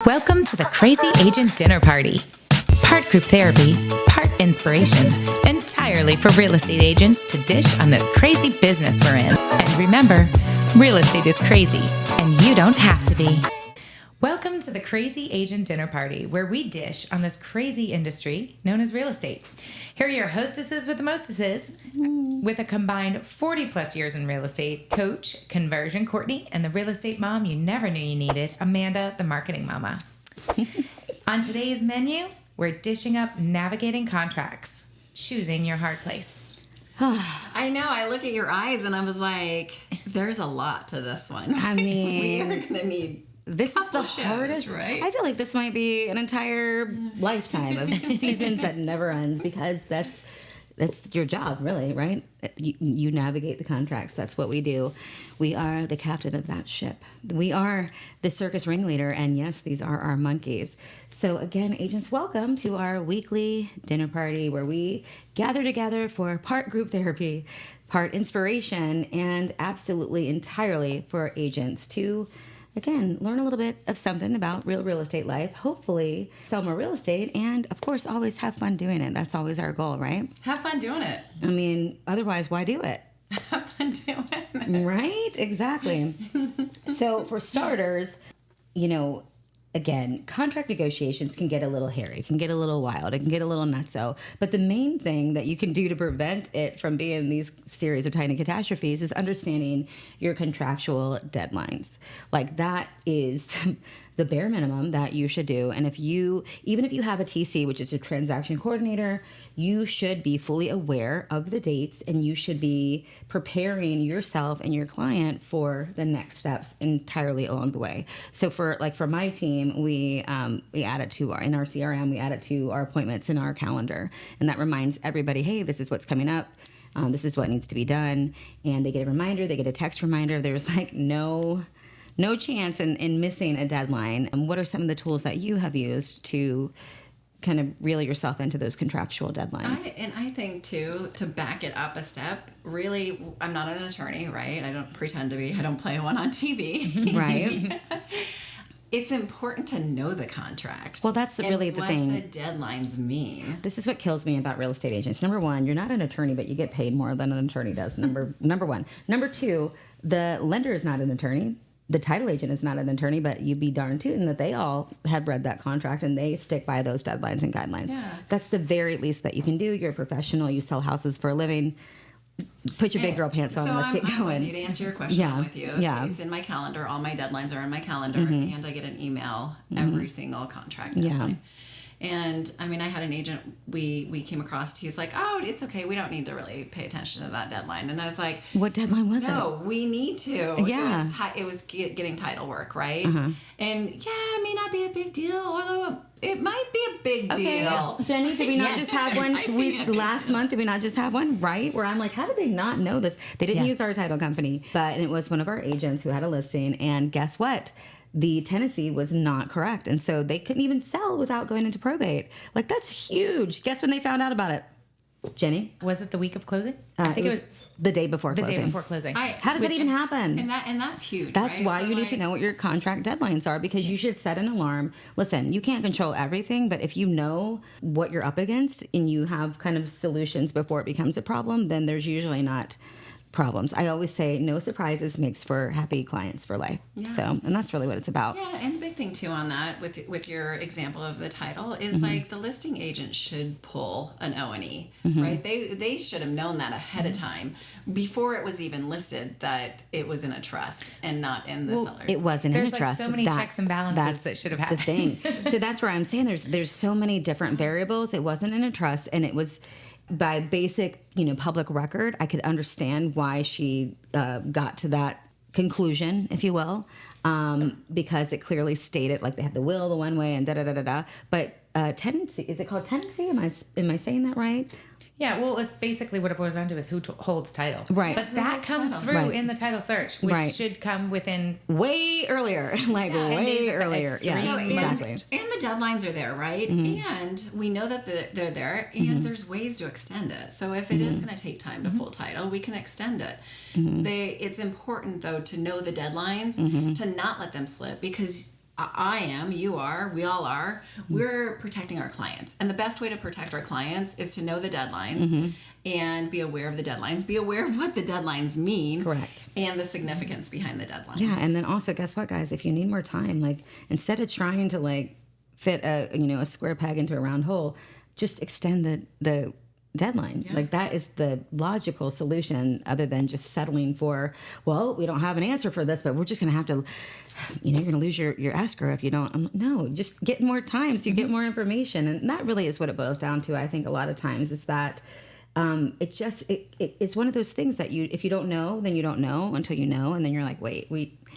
Welcome to the Crazy Agent Dinner Party. Part group therapy, part inspiration, entirely for real estate agents to dish on this crazy business we're in. And remember, real estate is crazy, and you don't have to be. Welcome to the Crazy Agent Dinner Party, where we dish on this crazy industry known as real estate. Here are your hostesses with the mostesses, with a combined 40 plus years in real estate, Coach Konversion Kourtney, and the real estate mom you never knew you needed, Amanda, the marketing mama. On today's menu, we're dishing up navigating contracts, choosing your hard place. I know. I look at your eyes and I was like, there's a lot to this one. I mean, we are going to need this is the shows, hardest. right? I feel like this might be an entire lifetime of seasons that never ends, because that's your job, really, right? You navigate the contracts. That's what we do. We are the captain of that ship. We are the circus ringleader, and yes, these are our monkeys. So again, agents, welcome to our weekly dinner party where we gather together for part group therapy, part inspiration, and absolutely entirely for agents to, again, learn a little bit of something about real estate life, hopefully sell more real estate, and of course, always have fun doing it. That's always our goal, right? Have fun doing it. I mean, otherwise, why do it? Have fun doing it. Right? Exactly. So for starters, again, contract negotiations can get a little hairy, can get a little wild, it can get a little nutso. But the main thing that you can do to prevent it from being these series of tiny catastrophes is understanding your contractual deadlines. Like, that is the bare minimum that you should do. And even if you have a TC, which is a transaction coordinator, you should be fully aware of the dates, and you should be preparing yourself and your client for the next steps entirely along the way. So for my team, we add it to in our CRM, we add it to our appointments in our calendar. And that reminds everybody, hey, this is what's coming up. This is what needs to be done. And they get a reminder, they get a text reminder. There's no chance in missing a deadline. And what are some of the tools that you have used to kind of reel yourself into those contractual deadlines? I think, too, to back it up a step, really, I'm not an attorney, right? I don't pretend to be. I don't play one on TV. Right. It's important to know the contract. Well, that's really the thing. What the deadlines mean. This is what kills me about real estate agents. Number one, you're not an attorney, but you get paid more than an attorney does. Number one. Number two, the lender is not an attorney. The title agent is not an attorney, but you'd be darn tootin' that they all have read that contract and they stick by those deadlines and guidelines. Yeah. That's the very least that you can do. You're a professional. You sell houses for a living. Put your big girl pants on. Let's get going. I'm with you to answer your question. I'm with you. Yeah. It's in my calendar. All my deadlines are in my calendar, and I get an email every single contract deadline. Yeah. And I mean, I had an agent we came across. He's like, "Oh, it's okay. We don't need to really pay attention to that deadline." And I was like, "What deadline was it?" No, we need to. Yeah, it was getting title work, right? And it may not be a big deal, although it might be a big deal. Jenny, did we not just have one? Last month, did we not just have one? Right, where I'm like, how did they not know this? They didn't use our title company, but it was one of our agents who had a listing, and guess what? The tenancy was not correct. And so they couldn't even sell without going into probate. Like, that's huge. Guess when they found out about it? Jenny? Was it the week of closing? I think it was the day before closing. The day before closing. How does that even happen? And that's huge. That's right? why you need to know what your contract deadlines are, because you should set an alarm. Listen, you can't control everything, but if you know what you're up against and you have kind of solutions before it becomes a problem, then there's usually not problems. I always say no surprises makes for happy clients for life. Yeah. So, and that's really what it's about. Yeah, and the big thing too on that with your example of the title is like the listing agent should pull an O&E, right? They should have known that ahead of time before it was even listed that it was in a trust and not in the seller's. It wasn't in a trust. There's so many checks and balances that should have happened. The thing. So that's where I'm saying there's so many different variables. It wasn't in a trust, and it was by basic, public record. I could understand why she got to that conclusion, if you will, because it clearly stated, like, they had the will the one way and da-da-da-da-da. But tenancy, is it called tenancy? Am I saying that right? Yeah, well, it's basically what it boils down to is who holds title. Right. But that comes through in the title search, which should come within... Way earlier. Like, way earlier. Yeah, exactly. And the deadlines are there, right? And we know that they're there, and there's ways to extend it. So if it is going to take time to pull title, we can extend it. It's important, though, to know the deadlines, to not let them slip, because I am, you are, we all are, we're protecting our clients. And the best way to protect our clients is to know the deadlines and be aware of the deadlines, be aware of what the deadlines mean. Correct. And the significance behind the deadlines. Yeah. And then also, guess what, guys? If you need more time, like instead of trying to like fit a square peg into a round hole, just extend the deadline. Yeah. Like that is the logical solution, other than just settling for, well, we don't have an answer for this, but we're just going to have to, you're going to lose your escrow if you don't. I'm like, no, just get more time so you get more information. And that really is what it boils down to. I think a lot of times is that it's one of those things that if you don't know, then you don't know until you know. And then you're like, wait,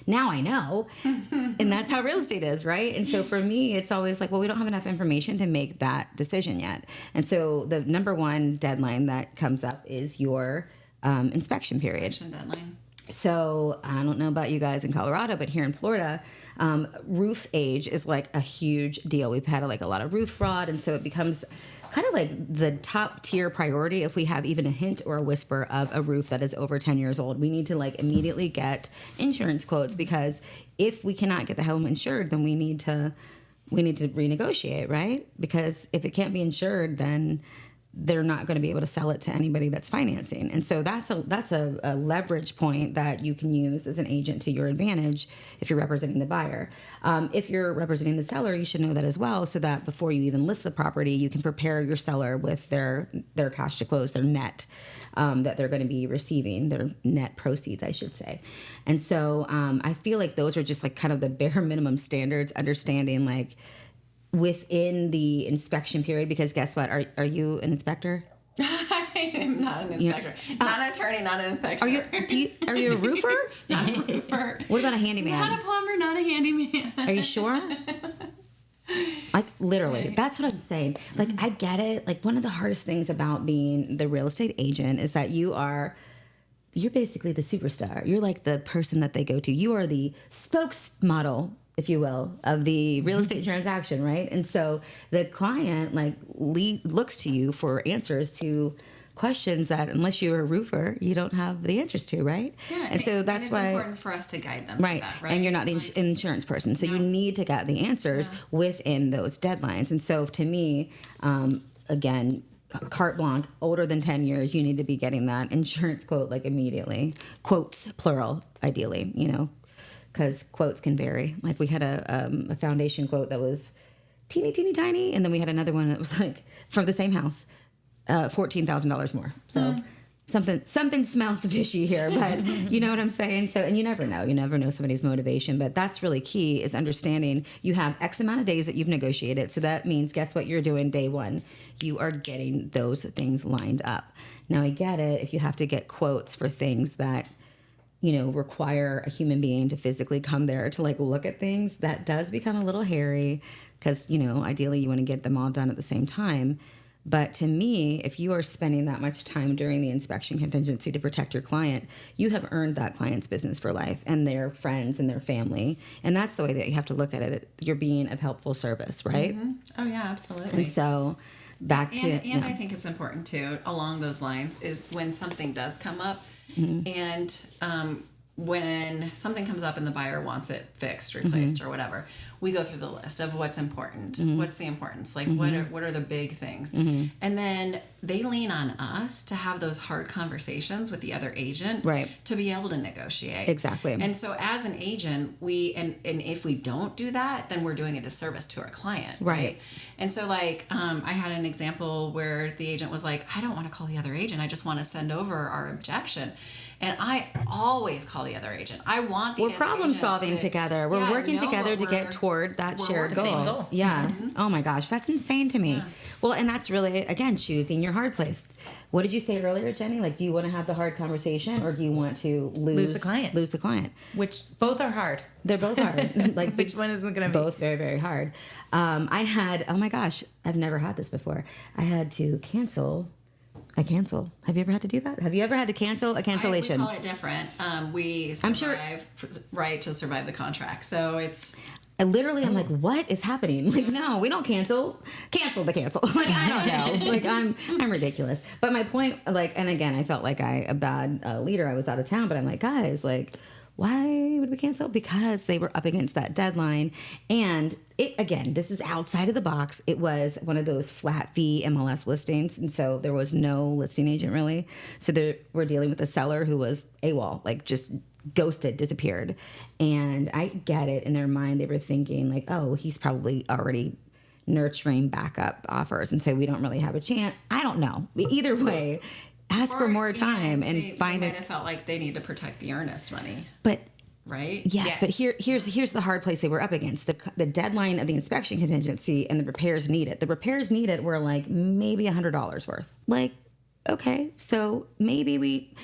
now I know. And that's how real estate is, right? And so for me, it's always like, well, we don't have enough information to make that decision yet. And so the number one deadline that comes up is your inspection period. Inspection deadline. So I don't know about you guys in Colorado, but here in Florida, roof age is like a huge deal. We've had a lot of roof fraud. And so it becomes kind of like the top tier priority. If we have even a hint or a whisper of a roof that is over 10 years old, we need to like immediately get insurance quotes, because if we cannot get the home insured, then we need to renegotiate, right? Because if it can't be insured, then they're not going to be able to sell it to anybody that's financing. And so that's a leverage point that you can use as an agent to your advantage if you're representing the buyer. If you're representing the seller, you should know that as well, so that before you even list the property, you can prepare your seller with their cash to close, their net that they're going to be receiving, their net proceeds, I should say. And so I feel like those are just like kind of the bare minimum standards, understanding like within the inspection period, because guess what? Are you an inspector? I am not an inspector. Not an attorney, not an inspector. Are you a roofer? Not a roofer. What about a handyman? Not a plumber, not a handyman. Are you sure? Like literally, right. That's what I'm saying. Like I get it. Like one of the hardest things about being the real estate agent is that you're basically the superstar. You're like the person that they go to. You are the spokesmodel, if you will, of the real estate transaction, right? And so the client like looks to you for answers to questions that, unless you're a roofer, you don't have the answers to, right? Yeah, and so that's it's why it's important for us to guide them right. to that, right? And you're not the insurance person, so you need to get the answers within those deadlines. And so to me, again, carte blanche, older than 10 years, you need to be getting that insurance quote like immediately. Quotes, plural, ideally, because quotes can vary. Like we had a foundation quote that was teeny tiny, and then we had another one that was like from the same house, $14,000 more. So something smells fishy here, but you know what I'm saying. So, and you never know somebody's motivation, but that's really key, is understanding you have X amount of days that you've negotiated. So that means, guess what you're doing day one? You are getting those things lined up. Now I get it if you have to get quotes for things that require a human being to physically come there to like look at things. That does become a little hairy, because ideally you want to get them all done at the same time. But to me, if you are spending that much time during the inspection contingency to protect your client, you have earned that client's business for life and their friends and their family. And that's the way that you have to look at it. You're being of helpful service, right? Mm-hmm. Oh yeah, absolutely. And so I think it's important too, along those lines, is when something does come up, and when something comes up and the buyer wants it fixed, replaced, or whatever, we go through the list of what's important. What's the importance? Like what are the big things? And then they lean on us to have those hard conversations with the other agent, right, to be able to negotiate. Exactly. And so as an agent, and if we don't do that, then we're doing a disservice to our client. Right. And so like I had an example where the agent was like, I don't want to call the other agent. I just want to send over our objection. And I always call the other agent. I want the We're problem solving together. We're working together to get toward that shared goal. Yeah. Oh my gosh, that's insane to me. Yeah. Well, and that's really, again, choosing your hard place. What did you say earlier, Jenny? Like, do you want to have the hard conversation, or do you want to lose the client? Lose the client. Which both are hard. They're both hard. Like, which one isn't going to be? Both very, very hard. I had, oh my gosh, I've never had this before. I had to cancel a cancel. Have you ever had to do that? Have you ever had to cancel a cancellation? We call it different. We survive, right, to survive the contract. So it's... I'm like, what is happening? Like, no, we don't cancel the cancel. Like, I don't know. Like, I'm ridiculous. But my point, like, and again, I felt like a bad leader. I was out of town, but I'm like, guys, like, Why would we cancel? Because they were up against that deadline. And it, again, this is outside of the box. It was one of those flat fee MLS listings. And so there was no listing agent really. So we're dealing with a seller who was AWOL, like just ghosted, disappeared. And I get it. In their mind, they were thinking like, oh, he's probably already nurturing backup offers. And so we don't really have a chance. I don't know. Either way, ask for more time and find it. They might have felt like they need to protect the earnest money. But right? Yes, but here's the hard place they were up against. The deadline of the inspection contingency and the repairs needed. The repairs needed were like maybe $100 worth. Like, okay, so maybe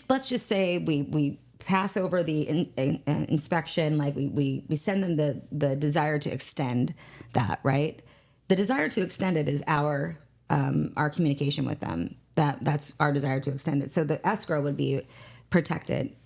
let's just say we pass over the inspection. Like we send them the desire to extend that, right? The desire to extend it is our communication with them. That's our desire to extend it. So the escrow would be protected.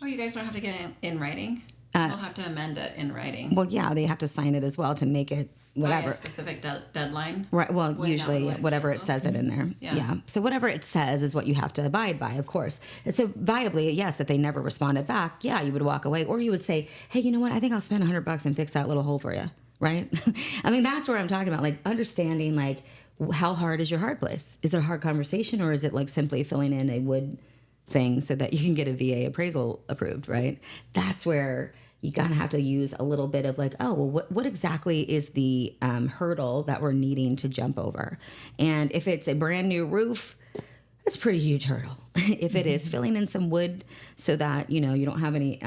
Oh, you guys don't have to get it in writing? We'll have to amend it in writing. Well, yeah, they have to sign it as well to make it whatever. A specific deadline? Right. Well, usually whatever it says it in there. Yeah. So whatever it says is what you have to abide by, of course. And so viably, yes, if they never responded back, yeah, you would walk away. Or you would say, hey, you know what? I think I'll spend $100 and fix that little hole for you. Right? I mean, that's what I'm talking about. Like understanding like how hard is your hard place? Is it a hard conversation or is it like simply filling in a wood thing so that you can get a VA appraisal approved, right? That's where you kind of have to use a little bit of like, oh, well, what exactly is the hurdle that we're needing to jump over? And if it's a brand new roof, that's a pretty huge hurdle. If it is filling in some wood so that, you know, you don't have any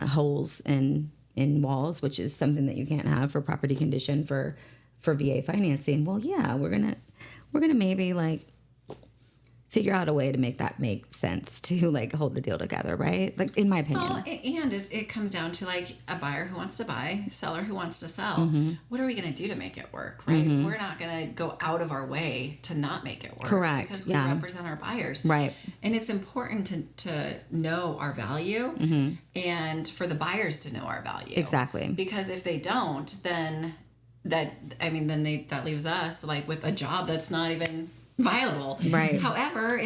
holes in walls, which is something that you can't have for property condition for VA financing. Well, yeah, we're gonna maybe like figure out a way to make that make sense to like hold the deal together, right? Like in my opinion. Well, and it comes down to like a buyer who wants to buy, seller who wants to sell. What are we going to do to make it work, right? We're not going to go out of our way to not make it work. Correct. Because we represent our buyers. Right. And it's important to know our value and for the buyers to know our value. Exactly. Because if they don't, then that leaves us like with a job that's not even viable. Right. However,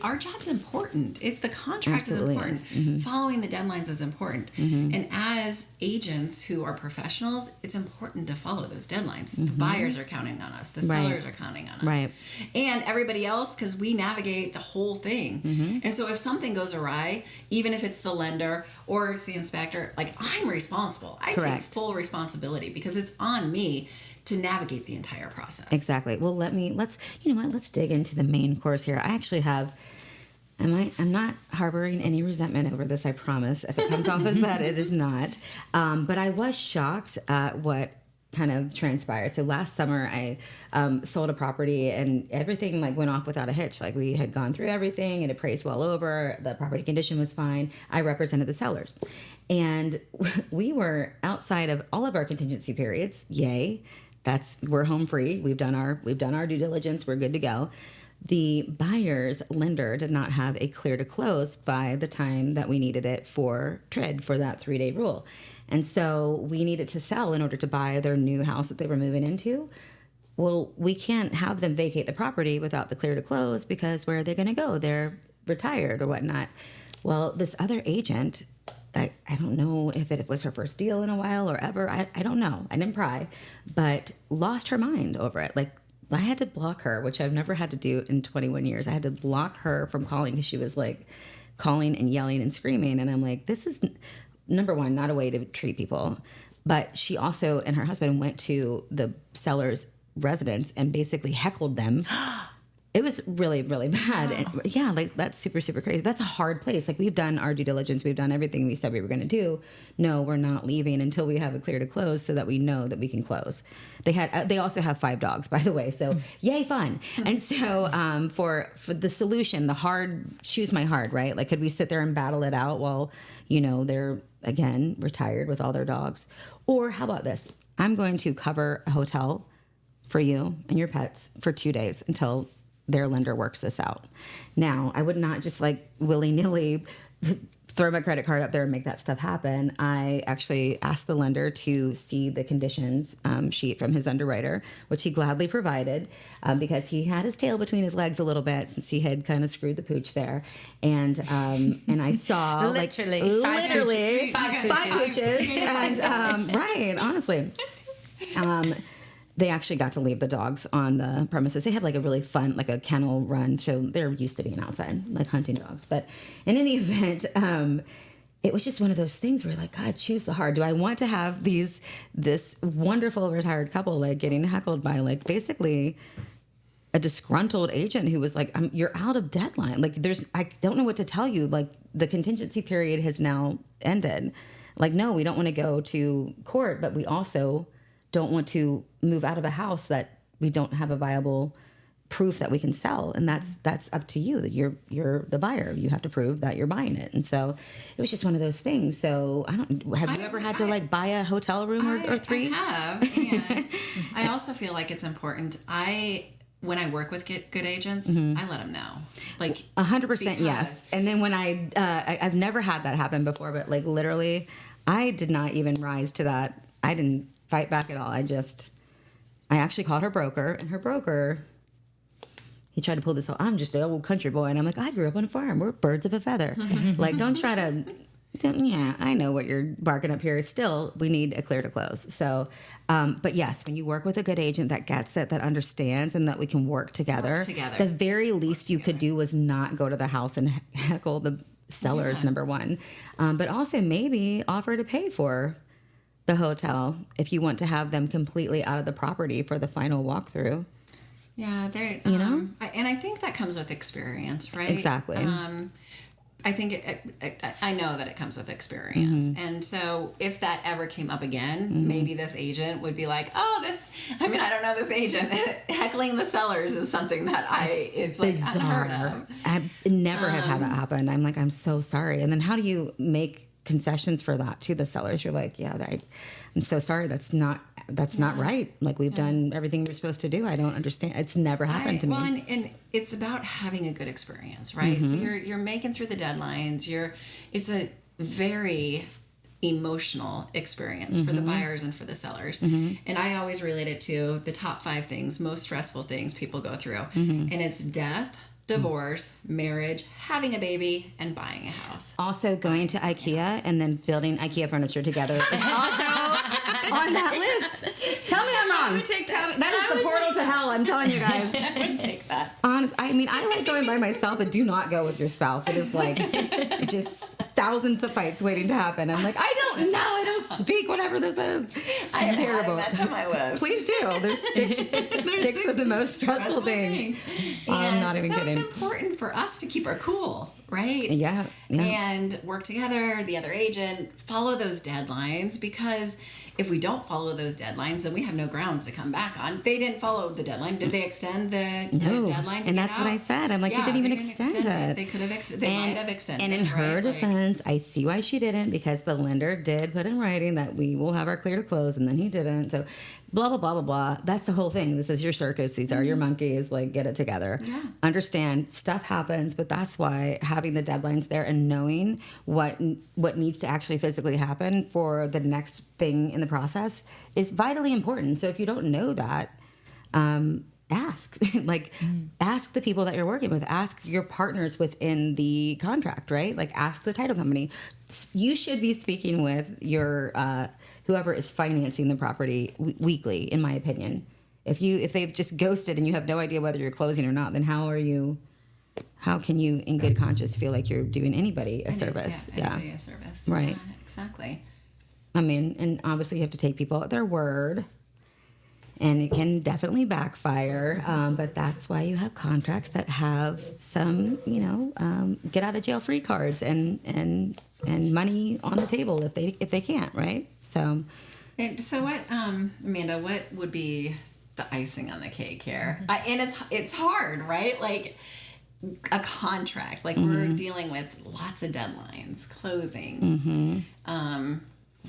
our job's important. The contract Absolutely is important. Following the deadlines is important. And as agents who are professionals, it's important to follow those deadlines. The buyers are counting on us. The sellers are counting on us. Right. And everybody else, because we navigate the whole thing. And so if something goes awry, even if it's the lender or it's the inspector, like I'm responsible. I take full responsibility because it's on me to navigate the entire process. Exactly. Well, let's dig into the main course here. I actually have, I'm not harboring any resentment over this, I promise. If it comes off as that, it is not. But I was shocked at what kind of transpired. So last summer I sold a property and everything like went off without a hitch. Like we had gone through everything and appraised well over, the property condition was fine. I represented the sellers. And we were outside of all of our contingency periods. Yay. We're home free. We've done our due diligence. We're good to go. The buyer's lender did not have a clear to close by the time that we needed it for TRID for that 3-day rule. And so we needed to sell in order to buy their new house that they were moving into. Well, we can't have them vacate the property without the clear to close because where are they going to go? They're retired or whatnot. Well, this other agent, I don't know if it was her first deal in a while or ever. I don't know. I didn't pry, but lost her mind over it. Like I had to block her, which I've never had to do in 21 years. I had to block her from calling because she was like calling and yelling and screaming. And I'm like, this is number one, not a way to treat people. But she also and her husband went to the seller's residence and basically heckled them. It was really, really bad. Wow. And yeah, like that's super, super crazy. That's a hard place. Like we've done our due diligence. We've done everything we said we were going to do. No, we're not leaving until we have a clear to close so that we know that we can close. They also have 5 dogs, by the way. So yay, fun. And so for the solution, the hard, choose my hard, right? Like could we sit there and battle it out while, you know, they're again, retired with all their dogs? Or how about this? I'm going to cover a hotel for you and your pets for 2 days until their lender works this out. Now, I would not just like willy-nilly throw my credit card up there and make that stuff happen. I actually asked the lender to see the conditions sheet from his underwriter, which he gladly provided because he had his tail between his legs a little bit since he had kind of screwed the pooch there. And I saw literally five pooches. And right, honestly. They actually got to leave the dogs on the premises. They had like a really fun, like a kennel run. So they're used to being outside, like hunting dogs. But in any event, it was just one of those things where you're like, God, choose the hard. Do I want to have this wonderful retired couple like getting heckled by like basically a disgruntled agent who was like, you're out of deadline. Like I don't know what to tell you. Like the contingency period has now ended. Like, no, we don't want to go to court, but we also don't want to move out of a house that we don't have a viable proof that we can sell, and that's up to you. That you're the buyer. You have to prove that you're buying it, and so it was just one of those things. So have you ever had to like buy a hotel room or three? I have, and I also feel like it's important. When I work with good agents, I let them know, like 100%. Yes, and then when I've never had that happen before, but like literally, I did not even rise to that. I didn't fight back at all. I actually called her broker, and her broker, he tried to pull this off. I'm just an old country boy. And I'm like, I grew up on a farm. We're birds of a feather. Like, don't try to, yeah, I know what you're barking up here. Still, we need a clear to close. So, but yes, when you work with a good agent that gets it, that understands, and that we can work together. The very least you could do was not go to the house and heckle the sellers, number one. But also maybe offer to pay for the hotel if you want to have them completely out of the property for the final walkthrough. Yeah, they're and I think that comes with experience, right? Exactly. I think I know that it comes with experience, and so if that ever came up again, maybe this agent would be like, "Oh, I don't know this agent heckling the sellers is something that it's like unheard of." I never have had that happen. I'm like, I'm so sorry. And then how do you make concessions for that to the sellers? You're like, yeah, I'm so sorry. That's not right. Like we've done everything we're supposed to do. I don't understand. It's never happened to me. Well, and it's about having a good experience, right? So you're making through the deadlines. It's a very emotional experience for the buyers and for the sellers. And I always relate it to the top 5 things, most stressful things people go through. And it's death, divorce, marriage, having a baby, and buying a house. Also, going to IKEA and then building IKEA furniture together is also on that list. Tell me I'm wrong. That is the portal to hell. I'm telling you guys. I would take that. Honest. I mean, I like going by myself, but do not go with your spouse. It is like just thousands of fights waiting to happen. I'm like, I don't know. I don't speak whatever this is. It's terrible. That's on my list. Please do. There's six of the most stressful things. I'm not even kidding. It's important for us to keep our cool, right? Yeah. And work together, the other agent, follow those deadlines, because if we don't follow those deadlines, then we have no grounds to come back on. They didn't follow the deadline. Did they extend the deadline? And that's what I said. I'm like, you didn't even extend it. They could have might have extended it. And in her defense, I see why she didn't, because the lender did put in writing that we will have our clear to close, and then he didn't. So blah, blah, blah, blah, blah. That's the whole thing. This is your circus. These are your monkeys. Like, get it together. Yeah. Understand, stuff happens, but that's why having the deadlines there and knowing what needs to actually physically happen for the next thing in the process is vitally important. So if you don't know that, ask. Ask the people that you're working with. Ask your partners within the contract, right? Like, ask the title company. You should be speaking with your whoever is financing the property weekly, in my opinion. If they've just ghosted and you have no idea whether you're closing or not, then how can you in good conscience feel like you're doing anybody a service? Anybody a service. Right. Yeah, exactly. I mean, and obviously you have to take people at their word, and it can definitely backfire. But that's why you have contracts that have some, get out of jail free cards and money on the table if they can't, right? So what, Amanda? What would be the icing on the cake here? And it's hard, right? Like a contract, like we're dealing with lots of deadlines, closings.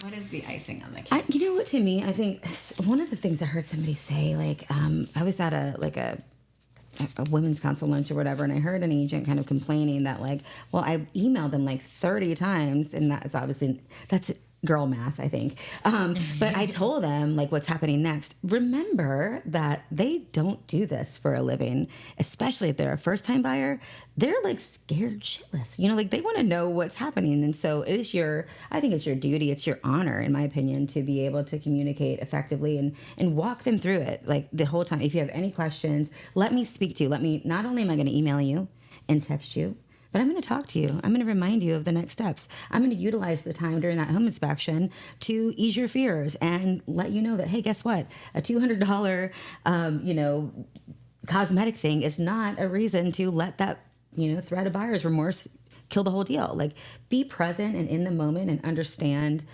What is the icing on the cake? You know what? To me, I think one of the things I heard somebody say, I was at a a women's council lunch or whatever, and I heard an agent kind of complaining that like, well, I emailed them like 30 times, and that's girl math, I think. But I told them like what's happening next. Remember that they don't do this for a living, especially if they're a first-time buyer. They're like scared shitless, like they want to know what's happening. And so I think it's your duty, it's your honor, in my opinion, to be able to communicate effectively and walk them through it like the whole time. If you have any questions, let me speak to you. Not only am I going to email you and text you, but I'm going to talk to you. I'm going to remind you of the next steps. I'm going to utilize the time during that home inspection to ease your fears and let you know that, hey, guess what? A $200, cosmetic thing is not a reason to let that, threat of buyer's remorse kill the whole deal. Like, be present and in the moment and understand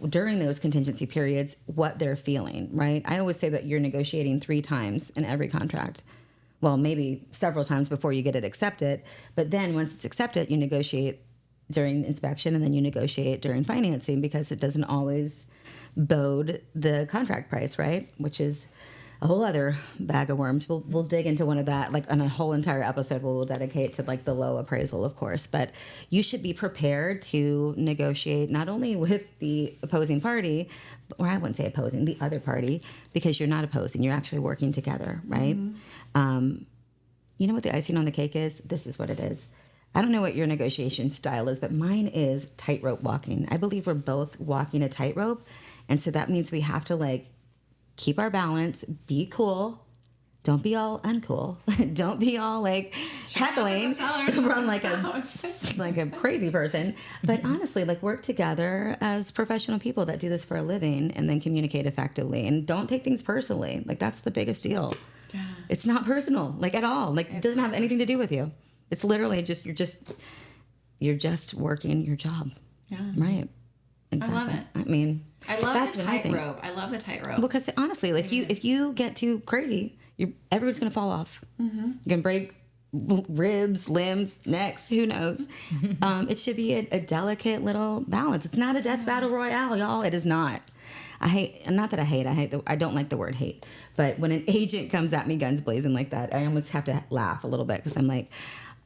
during those contingency periods what they're feeling, right? I always say that you're negotiating 3 times in every contract. Well, maybe several times before you get it accepted. But then once it's accepted, you negotiate during inspection, and then you negotiate during financing, because it doesn't always bode the contract price, right? Which is a whole other bag of worms. We'll dig into one of that, like on a whole entire episode we'll dedicate to like the low appraisal, of course. But you should be prepared to negotiate not only with the opposing party, or I wouldn't say opposing, the other party, because you're not opposing, you're actually working together, right? You know what the icing on the cake is? This is what it is. I don't know what your negotiation style is, but mine is tightrope walking. I believe we're both walking a tightrope. And so that means we have to like keep our balance, be cool. Don't be all uncool. Don't be all like heckling from like a crazy person. But honestly, like, work together as professional people that do this for a living, and then communicate effectively. And don't take things personally. Like, that's the biggest deal. Yeah. It's not personal, like, at all. Like, it doesn't have anything to do with you. It's literally just you're just working your job. Yeah. Right. Exactly. I love it. I love the tightrope. I love the tightrope. Because honestly, like, if you get too crazy, everybody's gonna fall off. Mm-hmm. You're gonna break ribs, limbs, necks. Who knows? It should be a delicate little balance. It's not a death battle royale, y'all. It is not. I don't like the word hate, but when an agent comes at me guns blazing like that, I almost have to laugh a little bit, because I'm like,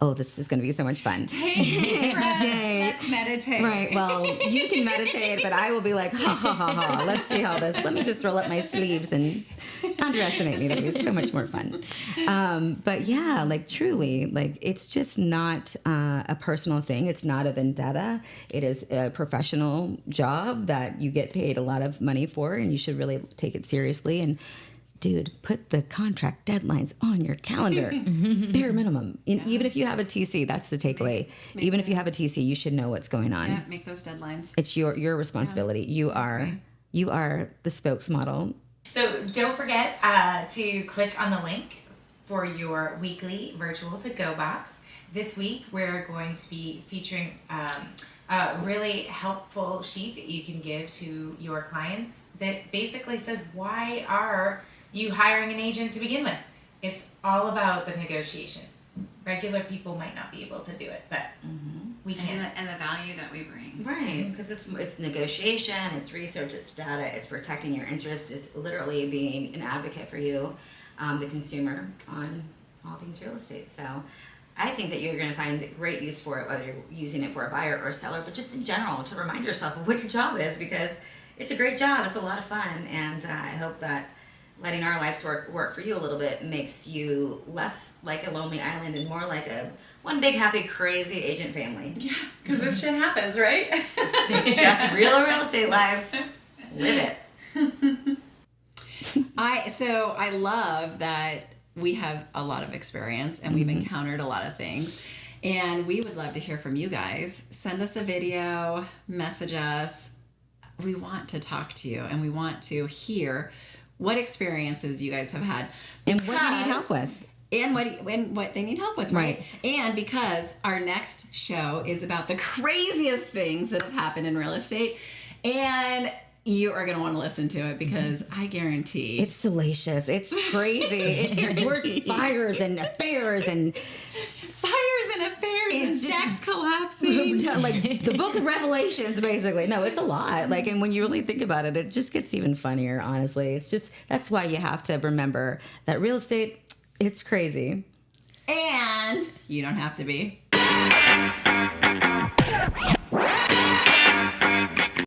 oh, this is going to be so much fun. Let's meditate. Right. Well, you can meditate, but I will be like, ha, ha, ha, ha. Let's see how this, let me just roll up my sleeves and underestimate me. That'll be so much more fun. But yeah, like, truly, like, it's just not a personal thing. It's not a vendetta. It is a professional job that you get paid a lot of money for, and you should really take it seriously. And dude, put the contract deadlines on your calendar. Bare minimum. Even if you have a TC, that's the takeaway. Even if you have a TC, you should know what's going on. Yeah, make those deadlines. It's your responsibility. Yeah. You are the spokesmodel. So don't forget to click on the link for your weekly virtual to-go box. This week, we're going to be featuring a really helpful sheet that you can give to your clients that basically says, why are you hiring an agent to begin with? It's all about the negotiation. Regular people might not be able to do it, but we can. And the value that we bring. Right, because it's negotiation, it's research, it's data, it's protecting your interest, it's literally being an advocate for you, the consumer, on all things real estate. So I think that you're going to find great use for it, whether you're using it for a buyer or a seller, but just in general, to remind yourself of what your job is, because it's a great job, it's a lot of fun, and I hope that letting our lives work for you a little bit makes you less like a lonely island and more like a one big happy crazy agent family. Yeah, because this shit happens, right? It's just real estate life. Live it. I love that we have a lot of experience and we've encountered a lot of things, and we would love to hear from you guys. Send us a video, message us. We want to talk to you, and we want to hear what experiences you guys have had, and what you need help with, and what they need help with, right? And because our next show is about the craziest things that have happened in real estate, and you are going to want to listen to it, because I guarantee it's salacious, it's crazy, it's work fires and affairs and Jack's collapsing. Like the book of Revelations, basically. No, it's a lot. Like, and when you really think about it, it just gets even funnier, honestly. It's just, that's why you have to remember that real estate It's crazy. And you don't have to be.